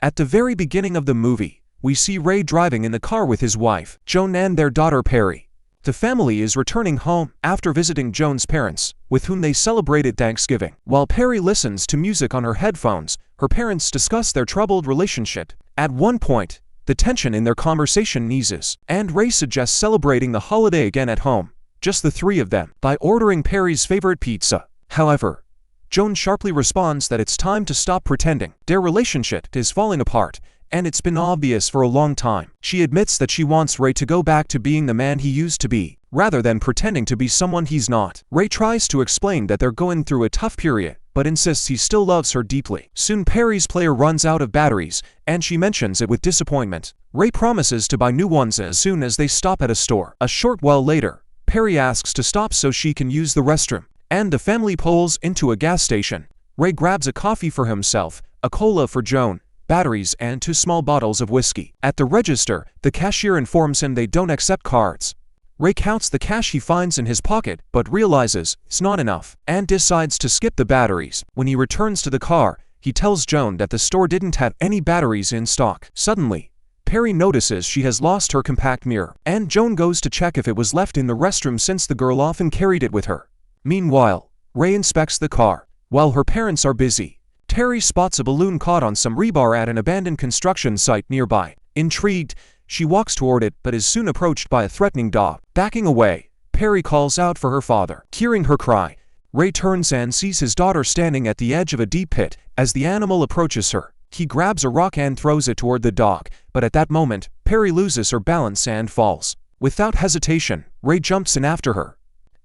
At the very beginning of the movie, we see Ray driving in the car with his wife, Joan, and their daughter Perry. The family is returning home after visiting Joan's parents, with whom they celebrated Thanksgiving. While Perry listens to music on her headphones, her parents discuss their troubled relationship. At one point, the tension in their conversation eases, and Ray suggests celebrating the holiday again at home, just the three of them, by ordering Perry's favorite pizza. However, Joan sharply responds that it's time to stop pretending. Their relationship is falling apart, and it's been obvious for a long time. She admits that she wants Ray to go back to being the man he used to be, rather than pretending to be someone he's not. Ray tries to explain that they're going through a tough period, but insists he still loves her deeply. Soon Perry's player runs out of batteries, and she mentions it with disappointment. Ray promises to buy new ones as soon as they stop at a store. A short while later, Perry asks to stop so she can use the restroom, and the family pulls into a gas station. Ray grabs a coffee for himself, a cola for Joan, batteries, and 2 small bottles of whiskey. At the register, the cashier informs him they don't accept cards. Ray counts the cash he finds in his pocket, but realizes it's not enough, and decides to skip the batteries. When he returns to the car, he tells Joan that the store didn't have any batteries in stock. Suddenly, Perry notices she has lost her compact mirror, and Joan goes to check if it was left in the restroom since the girl often carried it with her. Meanwhile, Ray inspects the car. While her parents are busy, Terry spots a balloon caught on some rebar at an abandoned construction site nearby. Intrigued, she walks toward it but is soon approached by a threatening dog. Backing away, Perry calls out for her father. Hearing her cry, Ray turns and sees his daughter standing at the edge of a deep pit. As the animal approaches her, he grabs a rock and throws it toward the dog, but at that moment, Perry loses her balance and falls. Without hesitation, Ray jumps in after her.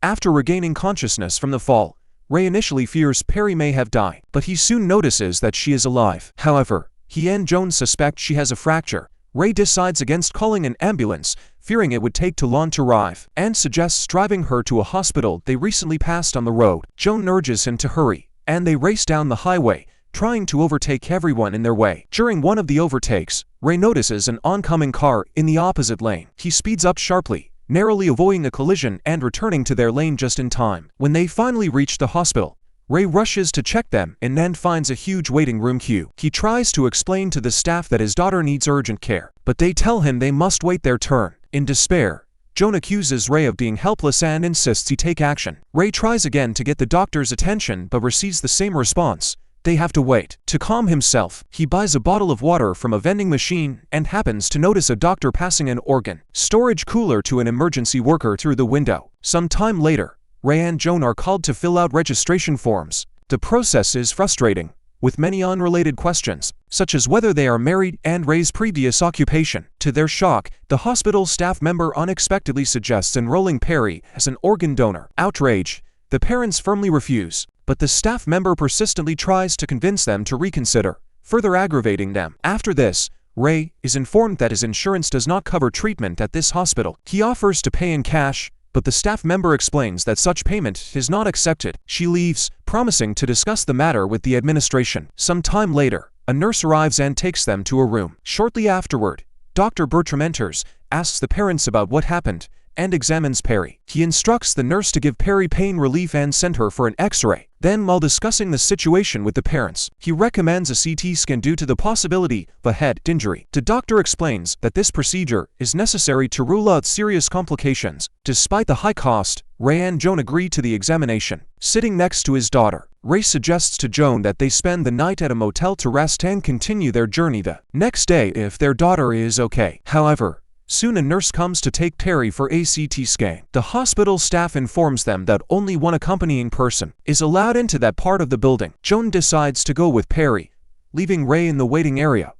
After regaining consciousness from the fall, Ray initially fears Perry may have died, but he soon notices that she is alive. However, he and Joan suspect she has a fracture. Ray decides against calling an ambulance, fearing it would take too long to arrive, and suggests driving her to a hospital they recently passed on the road. Joan urges him to hurry, and they race down the highway, trying to overtake everyone in their way. During one of the overtakes, Ray notices an oncoming car in the opposite lane. He speeds up sharply, narrowly avoiding a collision and returning to their lane just in time. When they finally reach the hospital, Ray rushes to check them and then finds a huge waiting room queue. He tries to explain to the staff that his daughter needs urgent care, but they tell him they must wait their turn. In despair, Joan accuses Ray of being helpless and insists he take action. Ray tries again to get the doctor's attention but receives the same response. They have to wait. To calm himself, he buys a bottle of water from a vending machine and happens to notice a doctor passing an organ storage cooler to an emergency worker through the window. Some time later, Ray and Joan are called to fill out registration forms. The process is frustrating, with many unrelated questions, such as whether they are married and Ray's previous occupation. To their shock, the hospital staff member unexpectedly suggests enrolling Perry as an organ donor. Outraged, the parents firmly refuse, but the staff member persistently tries to convince them to reconsider, further aggravating them. After this, Ray is informed that his insurance does not cover treatment at this hospital. He offers to pay in cash, but the staff member explains that such payment is not accepted. She leaves, promising to discuss the matter with the administration. Some time later, a nurse arrives and takes them to a room. Shortly afterward, Dr. Bertram enters, asks the parents about what happened, and examines Perry. He instructs the nurse to give Perry pain relief and send her for an X-ray. Then, while discussing the situation with the parents, he recommends a CT scan due to the possibility of a head injury. The doctor explains that this procedure is necessary to rule out serious complications. Despite the high cost, Ray and Joan agree to the examination. Sitting next to his daughter, Ray suggests to Joan that they spend the night at a motel to rest and continue their journey the next day if their daughter is okay. However, soon a nurse comes to take Perry for a CT scan. The hospital staff informs them that only one accompanying person is allowed into that part of the building. Joan decides to go with Perry, leaving Ray in the waiting area,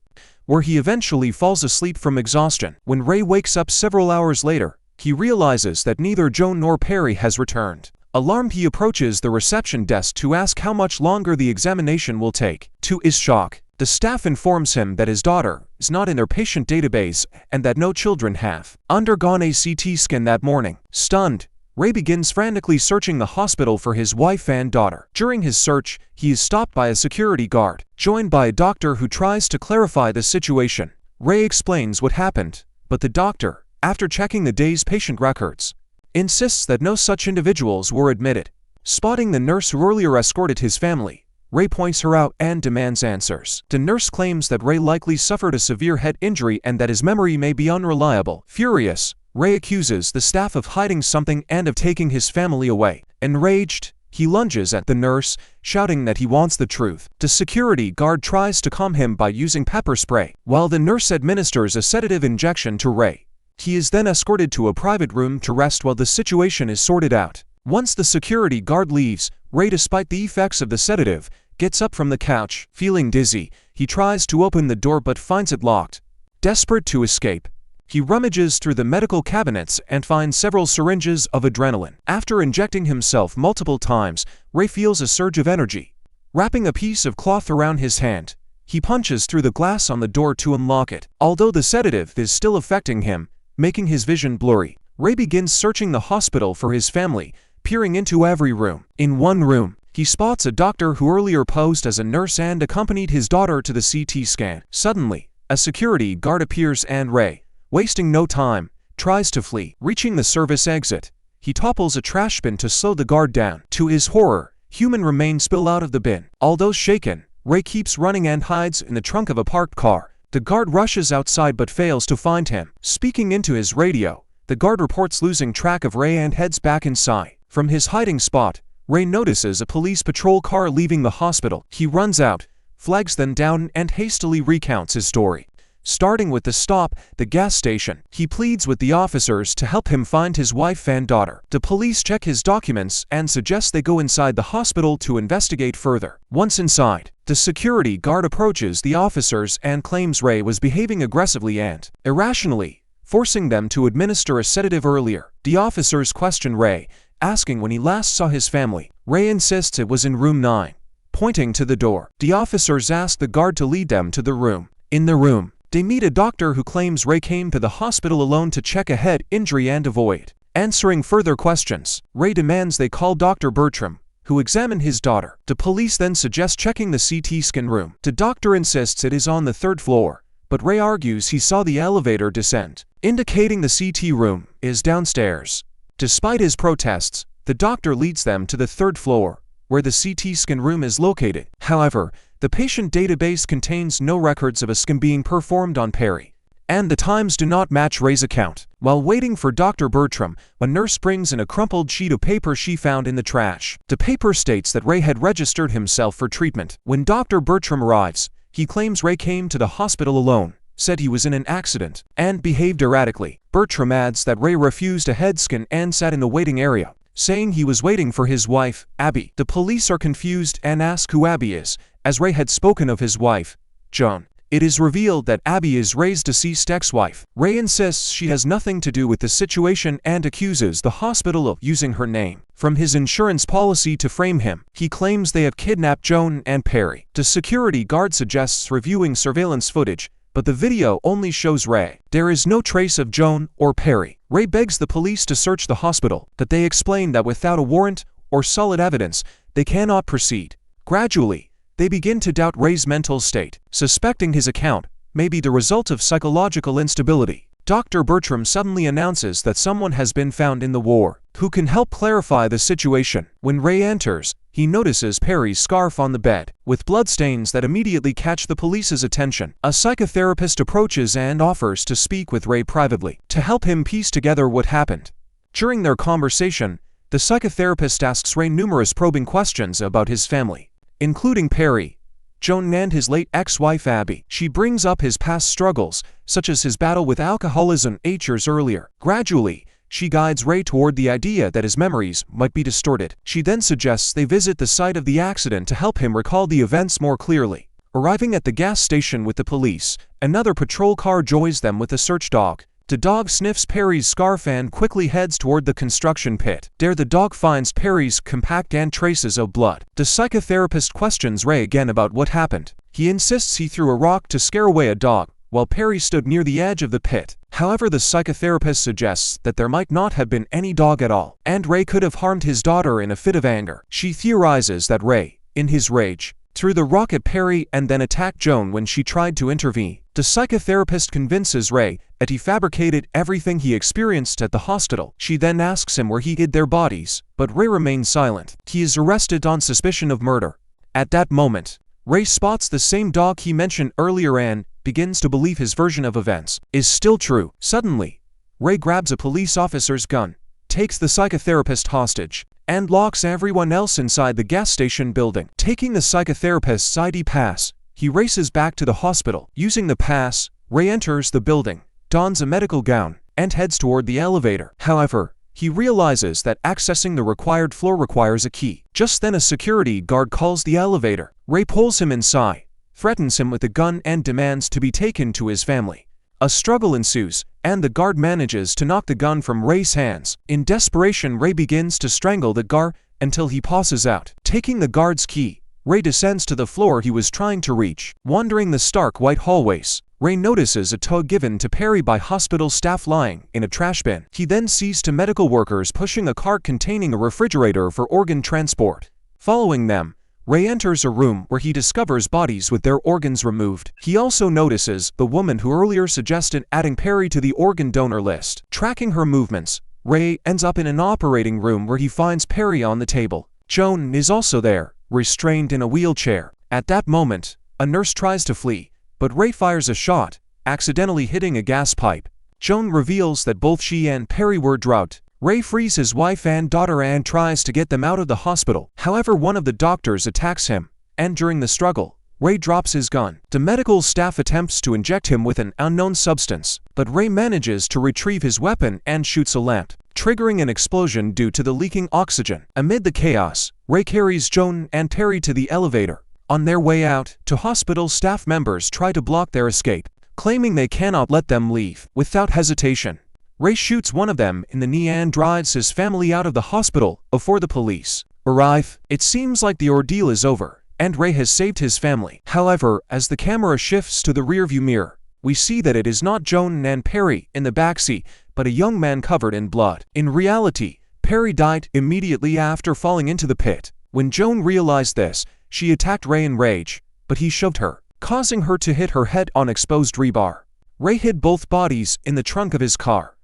where he eventually falls asleep from exhaustion. When Ray wakes up several hours later, he realizes that neither Joan nor Perry has returned. Alarmed, he approaches the reception desk to ask how much longer the examination will take. To his shock, the staff informs him that his daughter is not in their patient database and that no children have undergone a CT scan that morning. Stunned, Ray begins frantically searching the hospital for his wife and daughter. During his search, he is stopped by a security guard, joined by a doctor who tries to clarify the situation. Ray explains what happened, but the doctor, after checking the day's patient records, insists that no such individuals were admitted. Spotting the nurse who earlier escorted his family, Ray points her out and demands answers. The nurse claims that Ray likely suffered a severe head injury and that his memory may be unreliable. Furious, Ray accuses the staff of hiding something and of taking his family away. Enraged, he lunges at the nurse, shouting that he wants the truth. The security guard tries to calm him by using pepper spray, while the nurse administers a sedative injection to Ray. He is then escorted to a private room to rest while the situation is sorted out. Once the security guard leaves, Ray, despite the effects of the sedative, gets up from the couch. Feeling dizzy, he tries to open the door but finds it locked. Desperate to escape, he rummages through the medical cabinets and finds several syringes of adrenaline. After injecting himself multiple times, Ray feels a surge of energy. Wrapping a piece of cloth around his hand, he punches through the glass on the door to unlock it. Although the sedative is still affecting him, making his vision blurry, Ray begins searching the hospital for his family, peering into every room. In one room, he spots a doctor who earlier posed as a nurse and accompanied his daughter to the CT scan. Suddenly, a security guard appears and Ray, wasting no time, tries to flee. Reaching the service exit, he topples a trash bin to slow the guard down. To his horror, human remains spill out of the bin. Although shaken, Ray keeps running and hides in the trunk of a parked car. The guard rushes outside but fails to find him. Speaking into his radio, the guard reports losing track of Ray and heads back inside. From his hiding spot, Ray notices a police patrol car leaving the hospital. He runs out, flags them down and hastily recounts his story. Starting with the stop, the gas station, he pleads with the officers to help him find his wife and daughter. The police check his documents and suggest they go inside the hospital to investigate further. Once inside, the security guard approaches the officers and claims Ray was behaving aggressively and irrationally, forcing them to administer a sedative earlier. The officers question Ray, asking when he last saw his family. Ray insists it was in room 9, pointing to the door. The officers ask the guard to lead them to the room. In the room, they meet a doctor who claims Ray came to the hospital alone to check a head injury and avoid answering further questions. Ray demands they call Dr. Bertram, who examine his daughter. The police then suggest checking the CT scan room. The doctor insists it is on the 3rd floor, but Ray argues he saw the elevator descend, indicating the CT room is downstairs. Despite his protests, the doctor leads them to the 3rd floor, where the CT scan room is located. However, the patient database contains no records of a scan being performed on Perry, and the times do not match Ray's account. While waiting for Dr. Bertram, a nurse brings in a crumpled sheet of paper she found in the trash. The paper states that Ray had registered himself for treatment. When Dr. Bertram arrives, he claims Ray came to the hospital alone, said he was in an accident, and behaved erratically. Bertram adds that Ray refused a head scan and sat in the waiting area, saying he was waiting for his wife, Abby. The police are confused and ask who Abby is, as Ray had spoken of his wife, Joan. It is revealed that Abby is Ray's deceased ex-wife. Ray insists she has nothing to do with the situation and accuses the hospital of using her name from his insurance policy to frame him. He claims they have kidnapped Joan and Perry. The security guard suggests reviewing surveillance footage, but the video only shows Ray. There is no trace of Joan or Perry. Ray begs the police to search the hospital, but they explain that without a warrant or solid evidence, they cannot proceed. Gradually, they begin to doubt Ray's mental state, suspecting his account may be the result of psychological instability. Dr. Bertram suddenly announces that someone has been found in the ward who can help clarify the situation. When Ray enters, he notices Perry's scarf on the bed, with bloodstains that immediately catch the police's attention. A psychotherapist approaches and offers to speak with Ray privately to help him piece together what happened. During their conversation, the psychotherapist asks Ray numerous probing questions about his family, including Perry, Joan and his late ex-wife Abby. She brings up his past struggles, such as his battle with alcoholism 8 years earlier. Gradually, she guides Ray toward the idea that his memories might be distorted. She then suggests they visit the site of the accident to help him recall the events more clearly. Arriving at the gas station with the police, another patrol car joins them with a search dog. The dog sniffs Perry's scarf and quickly heads toward the construction pit. There the dog finds Perry's compact and traces of blood. The psychotherapist questions Ray again about what happened. He insists he threw a rock to scare away a dog, while Perry stood near the edge of the pit. However, the psychotherapist suggests that there might not have been any dog at all, and Ray could have harmed his daughter in a fit of anger. She theorizes that Ray, in his rage, threw the rock at Perry and then attacked Joan when she tried to intervene. The psychotherapist convinces Ray that he fabricated everything he experienced at the hospital. She then asks him where he hid their bodies, but Ray remains silent. He is arrested on suspicion of murder At that moment, Ray spots the same dog he mentioned earlier and begins to believe his version of events is still true. Suddenly, Ray grabs a police officer's gun, takes the psychotherapist hostage, and locks everyone else inside the gas station building. Taking the psychotherapist's ID pass, he races back to the hospital. Using the pass, Ray enters the building, dons a medical gown, and heads toward the elevator. However, he realizes that accessing the required floor requires a key. Just then a security guard calls the elevator. Ray pulls him inside, threatens him with a gun and demands to be taken to his family. A struggle ensues, and the guard manages to knock the gun from Ray's hands. In desperation, Ray begins to strangle the guard until he passes out. Taking the guard's key, Ray descends to the floor he was trying to reach. Wandering the stark white hallways, Ray notices a toy given to Perry by hospital staff lying in a trash bin. He then sees two medical workers pushing a cart containing a refrigerator for organ transport. Following them, Ray enters a room where he discovers bodies with their organs removed. He also notices the woman who earlier suggested adding Perry to the organ donor list. Tracking her movements, Ray ends up in an operating room where he finds Perry on the table. Joan is also there, restrained in a wheelchair. At that moment, a nurse tries to flee, but Ray fires a shot, accidentally hitting a gas pipe. Joan reveals that both she and Perry were drugged. Ray frees his wife and daughter and tries to get them out of the hospital. However, one of the doctors attacks him, and during the struggle, Ray drops his gun. The medical staff attempts to inject him with an unknown substance, but Ray manages to retrieve his weapon and shoots a lamp, triggering an explosion due to the leaking oxygen. Amid the chaos, Ray carries Joan and Perry to the elevator. On their way out, two hospital staff members try to block their escape, claiming they cannot let them leave. Without hesitation, Ray shoots one of them in the knee and drives his family out of the hospital before the police arrive. It seems like the ordeal is over, and Ray has saved his family. However, as the camera shifts to the rearview mirror, we see that it is not Joan and Perry in the backseat, but a young man covered in blood. In reality, Perry died immediately after falling into the pit. When Joan realized this, she attacked Ray in rage, but he shoved her, causing her to hit her head on exposed rebar. Ray hid both bodies in the trunk of his car.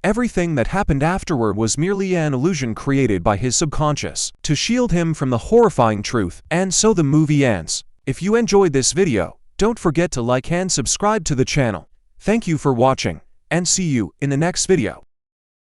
Everything that happened afterward was merely an illusion created by his subconscious to shield him from the horrifying truth. And so the movie ends. If you enjoyed this video, don't forget to like and subscribe to the channel. Thank you for watching, and see you in the next video.